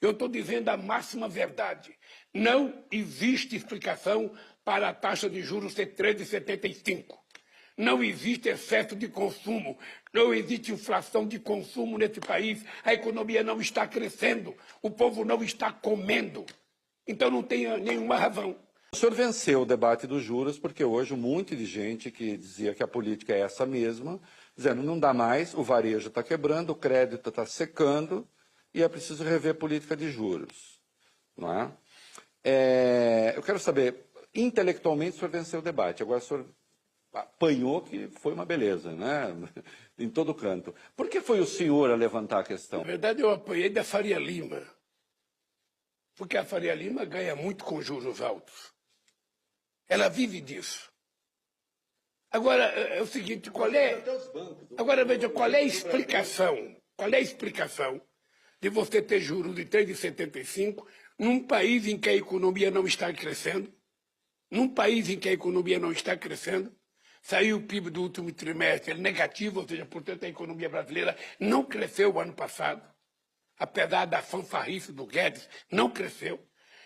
Eu estou dizendo a máxima verdade. Não existe explicação para a taxa de juros ser 13,75. Não existe excesso de consumo, não existe inflação de consumo nesse país, a economia não está crescendo, o povo não está comendo. Então não tem nenhuma razão. O senhor venceu o debate dos juros porque hoje um monte de gente que dizia que a política é essa mesma, dizendo não dá mais, o varejo está quebrando, o crédito está secando e é preciso rever a política de juros. Não é? Eu quero saber, intelectualmente o senhor venceu o debate, agora o senhor apanhou que foi uma beleza, né? Em todo canto. Por que foi o senhor a levantar a questão? Na verdade, eu apanhei da Faria Lima, porque a Faria Lima ganha muito com juros altos. Ela vive disso. Agora, é o seguinte, Agora, veja, qual é a explicação? Qual é a explicação de você ter juros de 3,75 num país em que a economia não está crescendo? Num país em que a economia não está crescendo? Saiu o PIB do último trimestre negativo, ou seja, portanto, a economia brasileira não cresceu o ano passado. Apesar da fanfarrice do Guedes, não cresceu.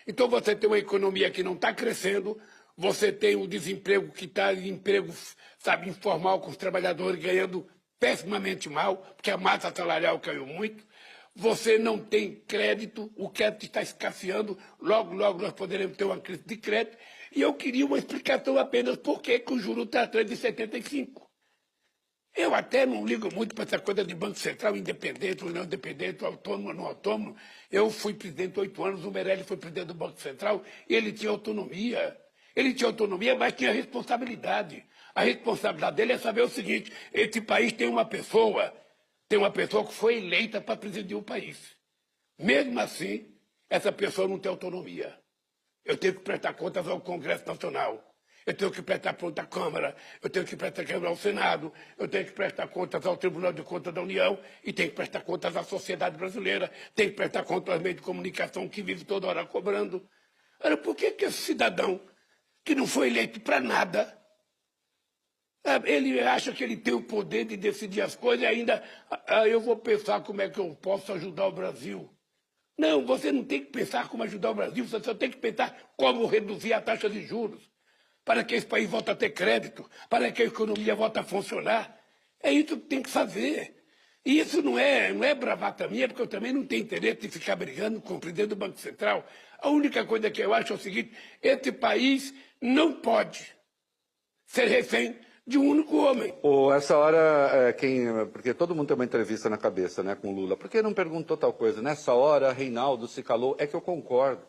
Então você tem uma economia que não está crescendo, você tem o desemprego que está em emprego, sabe, informal, com os trabalhadores ganhando pessimamente mal, porque a massa salarial caiu muito. Você não tem crédito, o crédito está escasseando, logo nós poderemos ter uma crise de crédito. E eu queria uma explicação apenas por que o juro está atrás de 75. Eu até não ligo muito para essa coisa de Banco Central independente ou não independente, autônomo ou não autônomo. Eu fui presidente 8 anos, o Meirelles foi presidente do Banco Central, e ele tinha autonomia. Ele tinha autonomia, mas tinha responsabilidade. A responsabilidade dele é saber o seguinte: esse país tem uma pessoa que foi eleita para presidir o país. Mesmo assim, essa pessoa não tem autonomia. Eu tenho que prestar contas ao Congresso Nacional. Eu tenho que prestar contas à Câmara, eu tenho que prestar contas ao Senado, eu tenho que prestar contas ao Tribunal de Contas da União e tenho que prestar contas à sociedade brasileira, tenho que prestar contas aos meios de comunicação que vive toda hora cobrando. Ora, por que esse cidadão que não foi eleito para nada, ele acha que ele tem o poder de decidir as coisas e ainda eu vou pensar como é que eu posso ajudar o Brasil? Não, você não tem que pensar como ajudar o Brasil, você só tem que pensar como reduzir a taxa de juros, para que esse país volte a ter crédito, para que a economia volte a funcionar. É isso que tem que fazer. E isso não é bravata minha, porque eu também não tenho interesse de ficar brigando com o presidente do Banco Central. A única coisa que eu acho é o seguinte: esse país não pode ser refém de um único homem. Essa hora, porque todo mundo tem uma entrevista na cabeça, né, com o Lula. Por que não perguntou tal coisa? Nessa hora, Reinaldo se calou. É que eu concordo.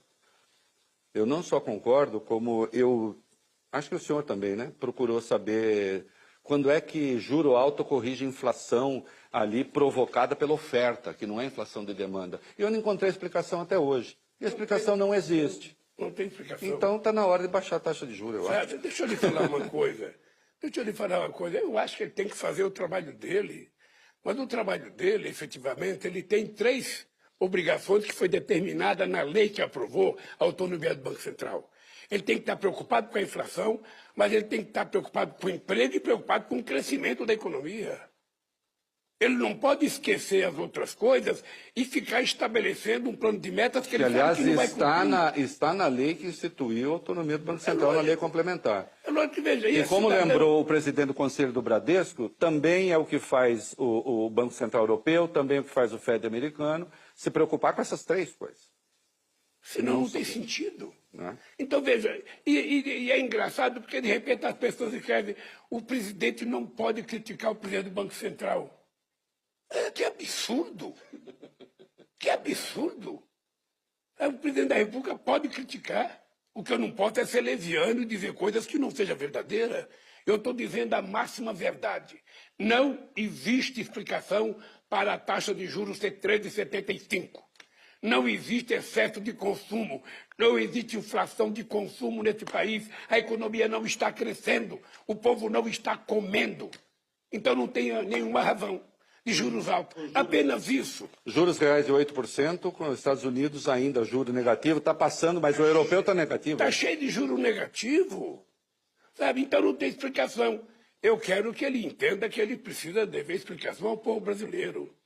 Eu não só concordo, como eu acho que o senhor também, né, procurou saber quando é que juro alto corrige inflação ali provocada pela oferta, que não é inflação de demanda. E eu não encontrei explicação até hoje. E a explicação não existe. Não tem explicação. Então está na hora de baixar a taxa de juros, eu acho. Deixa eu lhe falar uma coisa. Eu acho que ele tem que fazer o trabalho dele. Mas o trabalho dele, efetivamente, ele tem 3 obrigações que foi determinada na lei que aprovou a autonomia do Banco Central. Ele tem que estar preocupado com a inflação, mas ele tem que estar preocupado com o emprego e preocupado com o crescimento da economia. Ele não pode esquecer as outras coisas e ficar estabelecendo um plano de metas que ele aliás, sabe que não vai cumprir. Está na lei que instituiu a autonomia do Banco Central, na lei complementar. É lógico que veja isso. E como lembrou o presidente do Conselho do Bradesco, também é o que faz o Banco Central Europeu, também é o que faz o Fed americano, se preocupar com essas 3 coisas. Senão não tem sentido. Né? Então, veja, e é engraçado porque, de repente, as pessoas escrevem: o presidente não pode criticar o presidente do Banco Central. Que absurdo! Que absurdo! O presidente da República pode criticar. O que eu não posso é ser leviano e dizer coisas que não sejam verdadeiras. Eu estou dizendo a máxima verdade. Não existe explicação para a taxa de juros ser 13,75. Não existe excesso de consumo, não existe inflação de consumo nesse país, a economia não está crescendo, o povo não está comendo. Então não tem nenhuma razão de juros altos, apenas isso. Juros reais de 8%, com os Estados Unidos ainda juro negativo, está passando, mas o europeu está negativo. Está cheio de juro negativo, sabe? Então não tem explicação. Eu quero que ele entenda que ele precisa dever explicação ao povo brasileiro.